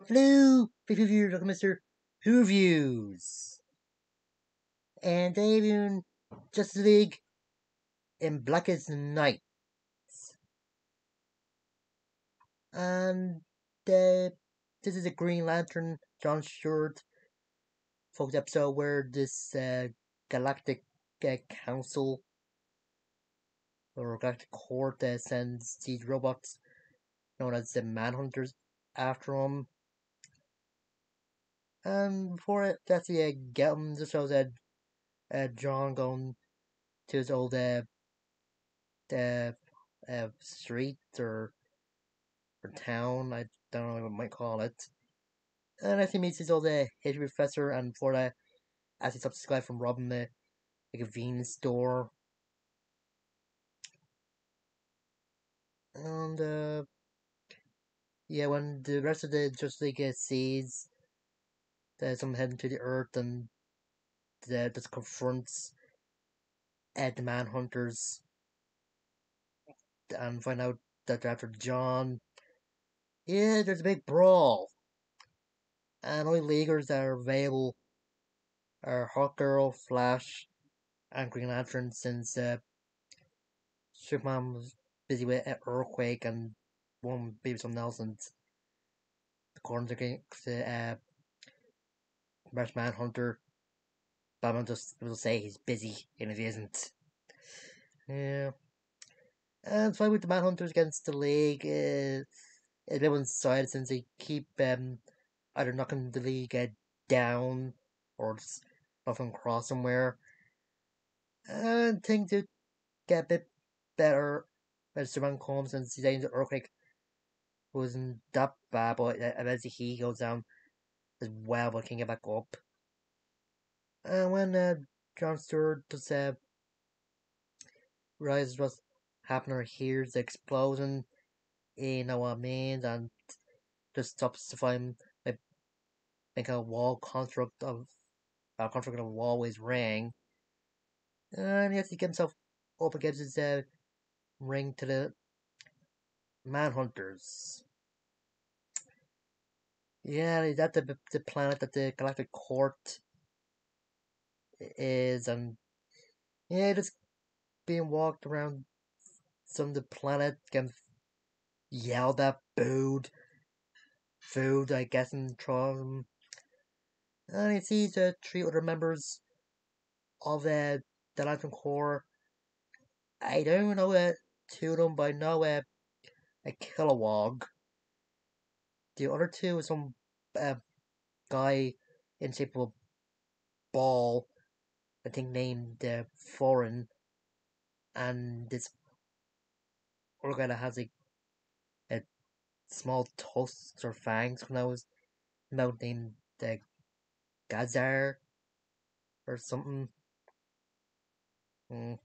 Hello, viewers of Mr.Who reviews, and debuting Justice League in Blackest night, and uh, this is a Green Lantern John Stewart focus episode where this galactic council or galactic court sends these robots known as the Manhunters after him. And before it, that's the get him, just shows John going to his old uh, street or town, I don't know what I might call it. And as he meets his old history professor, and for that, as he stops this guy from robbing a convenience store. And yeah, when the rest of the Justice League sees that someone heading to the Earth and just confronts the Manhunters and find out that they're after John, yeah, there's a big brawl. And only Leaguers that are available are Hawkgirl, Flash, and Green Lantern, since Superman was busy with an earthquake and one maybe something else, and according to Martian Manhunter, Batman just will say he's busy, and if he isn't. Yeah. And fight with the Manhunters against the League is a bit one sided, since they keep either knocking the League down or just knocking across somewhere. And things do get a bit better when Superman comes, and he's saying the earthquake wasn't that bad, but eventually he goes down as well, but can get back up. And when John Stewart just realizes what's happening or hears the explosion, you know what I mean, and just stops to find like make a wall construct of a wall with his ring, and he has to get himself up against his ring to the Manhunters. Yeah, is that the planet that the Galactic Court is, and yeah, just being walked around some of the planet, getting yelled at, booed, food, I guess, and thrown. And he sees three other members of the Lantern Corps. I don't know two of them, but I know a Kilowog. The other two is some uh, guy in shape of a ball, I think named Foreign, and this other guy that has a small tusks or fangs when I was mouth named Gazar or something. Mm.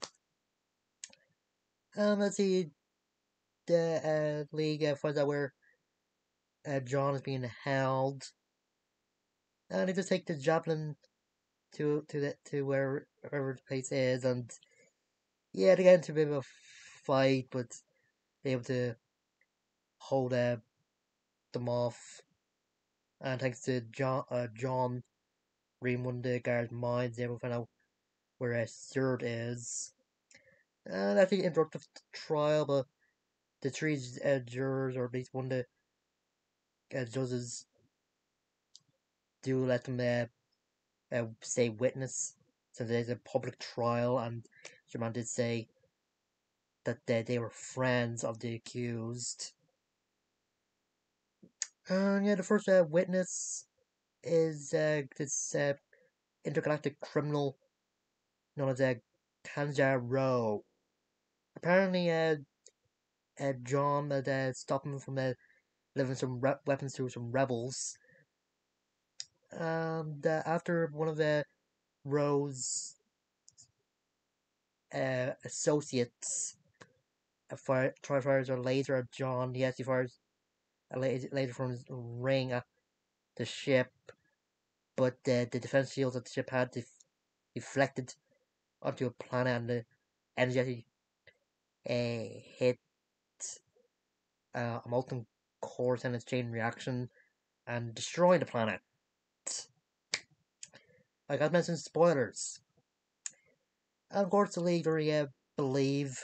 Let's see, the league finds out where John is being held, and they just take the javelin to wherever the place is, and yeah, they get into a bit of a fight, but they able to hold them off. And thanks to John reading one of the guards' minds, they able to find out where Stewart is. And actually interrupt the trial, but the three jurors, or at least one of the judges, do let them say witness, since there's a public trial, and Superman did say that they were friends of the accused. And yeah, the first witness is this intergalactic criminal known as Kanja Rowe. Apparently, John had stopped him from delivering some weapons to some rebels. And after one of Rowe's associates fires a laser at John, he actually fires a laser from his ring at the ship, but the defense shields that the ship had deflected onto a planet, and the energy hit a molten core and its chain reaction, and destroying the planet. I got mentioned spoilers. And of course, the League already believe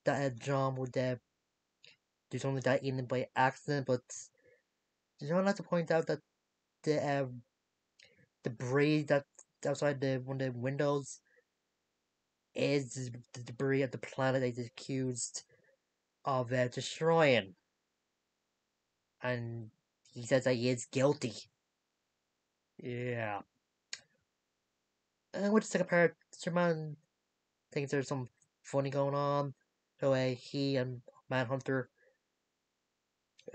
that John would do something that even by accident, but John has to point out that the debris that's outside one of the windows is the debris of the planet that he's accused of destroying. And he says that he is guilty. Yeah. And with the second part, Superman thinks there's some funny going on. So he and Manhunter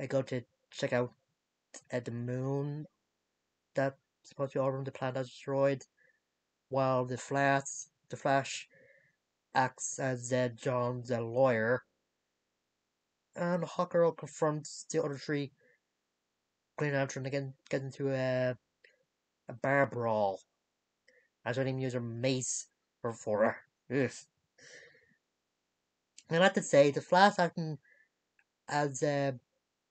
go to check out the moon that's supposed to be orbiting the planet that's destroyed, while the Flash acts as John's lawyer, and Hawker confronts the other three Green Lantern again, get into a bar brawl. As I didn't use a mace for ugh. And I have to say, the Flash acting as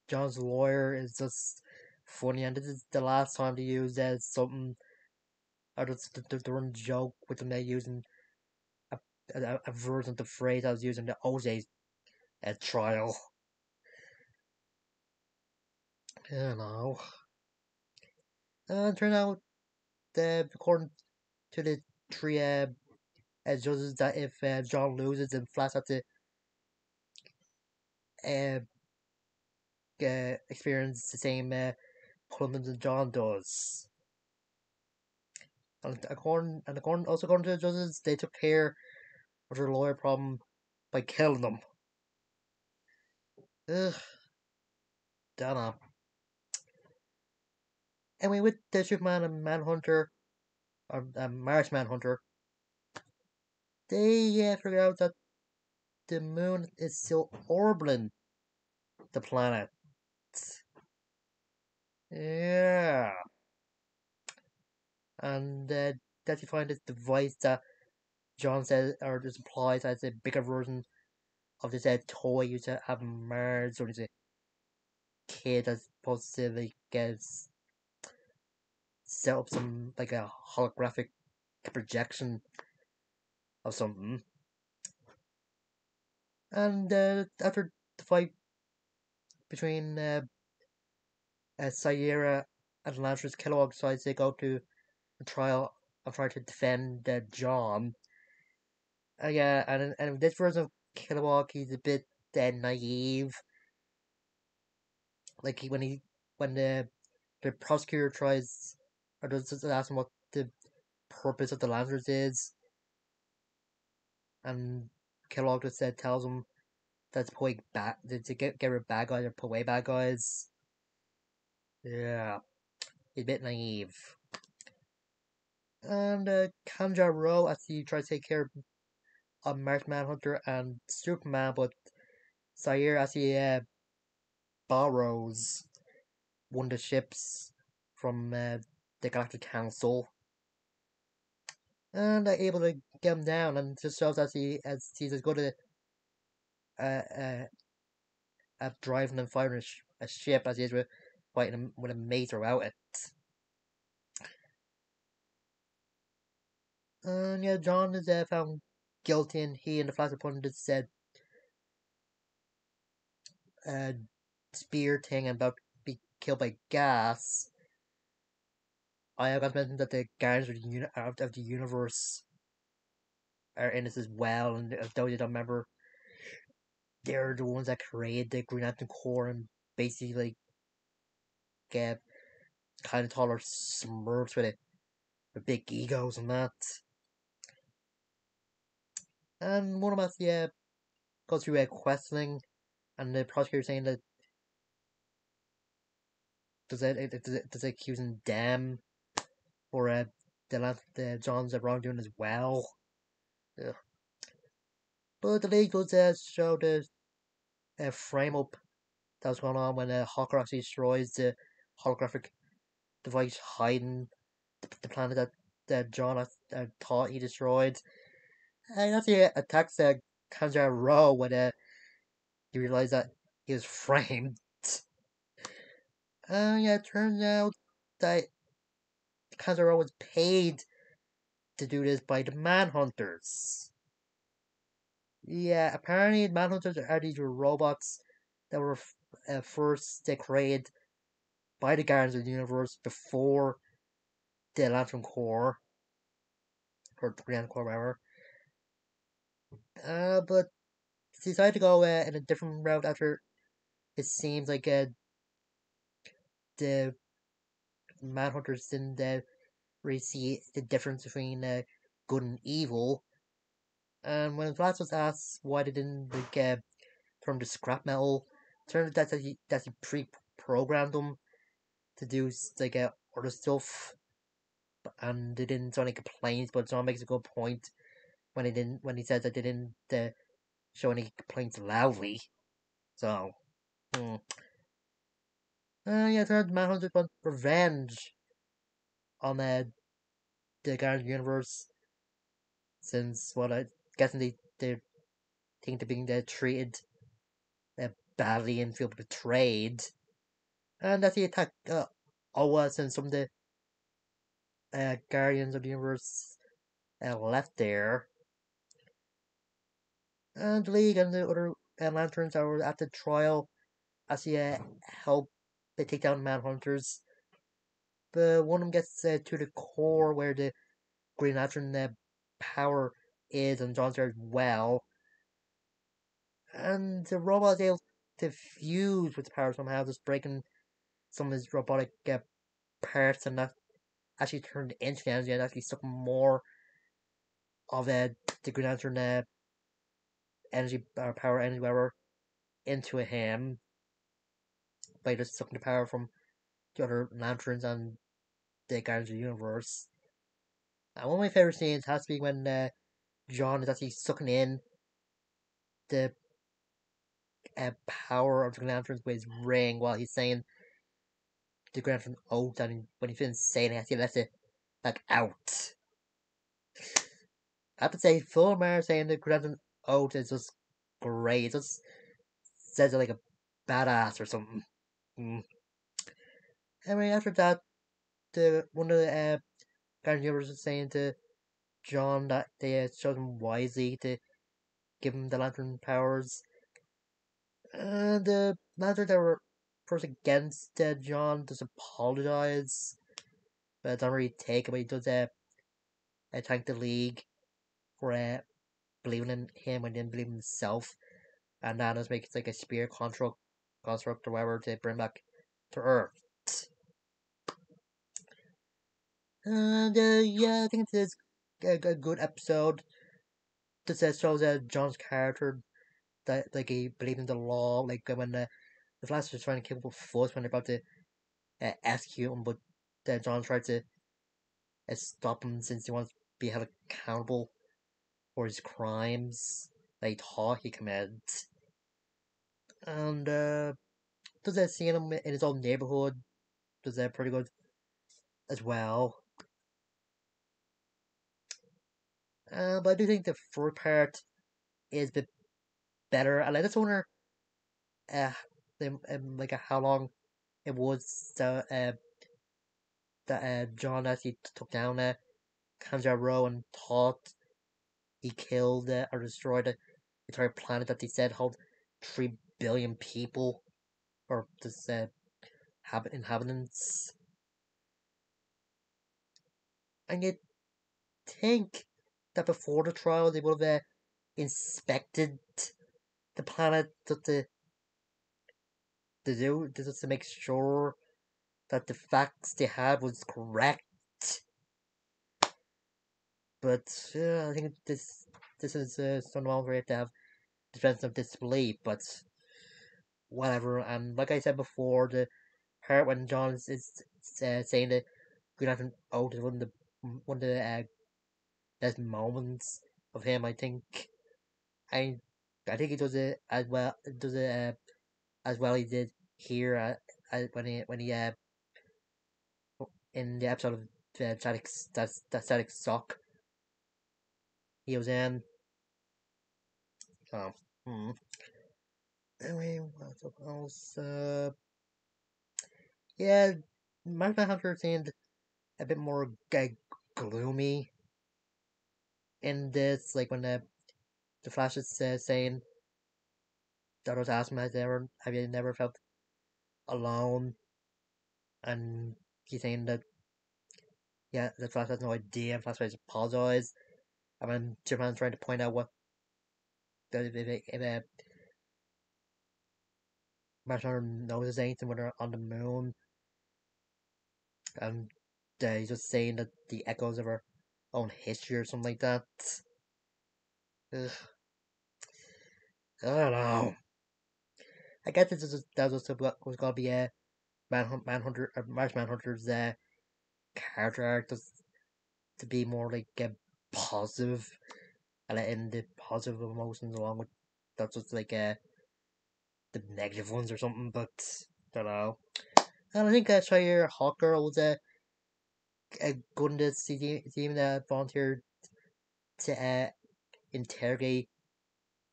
John's lawyer is just funny, and this is the last time to use something or the run joke with them using a, a version of the phrase I was using the OJ trial. You know. And turn out, according to the three judges, that if John loses, then Flash has to uh, experience the same punishment that John does. And according to the judges, they took care of their lawyer problem by killing them. Ugh, don't know. Anyway, with the Superman and Manhunter, or March Manhunter, they figured out that the moon is still orbiting the planet. Yeah. And that you find this device that John says, or just implies as a bigger version of this toy used to have Mars, or is a kid that's supposed to like set up some like a holographic projection of something. And after the fight between Sierra and Lancer's, Kellogg decides to go to a trial and try to defend John. Yeah, and this version of Kellogg, he's a bit naive. Like when the prosecutor tries or does ask him what the purpose of the Lancers is, and Kellogg just tells him that's put back to get rid of bad guys or put away bad guys. Yeah, he's a bit naive. And Kanja Rowe as he tries to take care of Mark Manhunter and Superman, but Sayer as he borrows one of the ships from the Galactic Council, and they're able to get him down, and just shows as he's as good uh, uh, at driving and firing a ship as he is with fighting with a mate throughout it. And yeah, John is found guilty, and he and the Flash opponent said uh, spear thing and about to be killed by gas. I got mentioned that the Guardians of the Universe are in this as well, and though you don't remember, they're the ones that created the Green Lantern Corps and basically like get kind of taller smurfs with big egos and that. And one of us, yeah, goes through questioning, and the prosecutor saying that does it accusing them for the John's wrongdoing as well. Ugh. But the league does show the frame up that was going on when Hawker actually destroys the holographic device hiding the planet that John thought he destroyed. And after he attacks Kanja Row when he realized that he was framed. Yeah, it turns out that Kanzaro was paid to do this by the Manhunters. Yeah, apparently the Manhunters are these robots that were first created by the Guardians of the Universe before the Lantern Corps, or the Grand Corps, whatever. But decided to go in a different route after it seems like the Manhunters didn't really see the difference between good and evil. And when Vlad was asked why they didn't like turn to scrap metal, turned out that he pre-programmed them to do like other stuff, and they didn't show any complaints. But John makes a good point when he says that they didn't show any complaints loudly. So, hmm. Yeah, third Manhunter want revenge on the Guardian Universe since what I guessing they think they're being treated badly and feel betrayed, and that he attacked Owa since some of the Guardians of the Universe left there, and the League and the other Lanterns are at the trial as he help they take down Manhunters. But one of them gets to the core where the Green Lantern power is, and John's there as well. And the robot is able to fuse with the power somehow, just breaking some of his robotic parts, and that actually turned into energy and actually suck more of the Green Lantern energy or power energy whatever into him by just sucking the power from the other lanterns and the Guardians of the Universe. And one of my favorite scenes has to be when John is actually sucking in the power of the Lanterns with his ring while he's saying the Green Lantern oath, and when he finishes saying it, he lets it like out. I have to say, Full Mars saying the Green Lantern oath is just great. It just says it like a badass or something. Mm. Anyway, after that, the one of the Guardian was saying to John that they showed him wisely to give him the lantern powers. And the lantern that were first against John does apologize, but don't really take it. But he does thank the League for believing in him and didn't believe in himself. And Nanos makes like a spear construct or whatever to bring back to Earth. And yeah, I think it's a good episode. This shows John's character that like he believed in the law. Like when the Flash was trying to kill Fuss when they're about to execute him, but John tried to stop him since he wants to be held accountable for his crimes that he thought he committed. And does that seeing him in his own neighborhood does that pretty good as well. But I do think the third part is a bit better. I like this wonder uh, like how long it was that John actually took down Kanjaro and thought he killed or destroyed the entire planet that they said held 3 billion people or just inhabitants. And you think that before the trial they would have inspected the planet just to make sure that the facts they had was correct. But I think this is Stonewall great to have defense of disbelief, but whatever. And like I said before, the part when John is saying the Green Lantern out is one of the best moments of him. I I think he does it as well. Does it as well he did here when he in the episode of that static sock he was in. So, hmm. Anyway, what else? Yeah, Martian Hunter seemed a bit more gloomy in this, like when the Flash is saying that was asking have you never felt alone, and he's saying that yeah, the Flash has no idea, and Flash tries to apologize, and then Superman's trying to point out what if Martian Hunter notices anything when they're on the moon, and he's just saying that the echoes of her own history or something like that. Ugh, I don't know. I guess this is that was gonna be a Manhunter, Martian Manhunter's character arc just to be more like positive and letting the positive emotions along with that's just like the negative ones or something. But I don't know. And I think Shire Hawker was a good in this team that volunteered to interrogate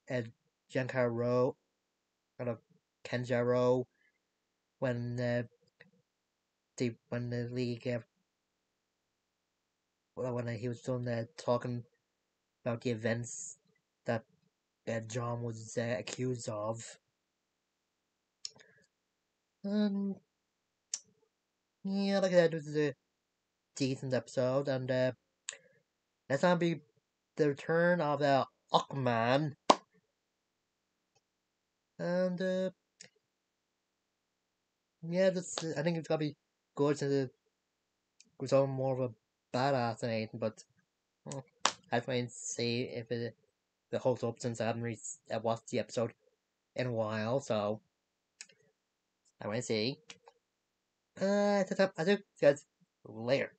uh, Giancarlo kind of Kenjaro when when the league when he was done talking about the events that John was accused of. Um, yeah, like I said, this is a decent episode, and let's not be the return of Aquaman, and yeah, this I think it's gonna be good since it was on more of a badass than anything, but well, I try and see if it holds up since I haven't watched the episode in a while, so I want to see. I think guys later.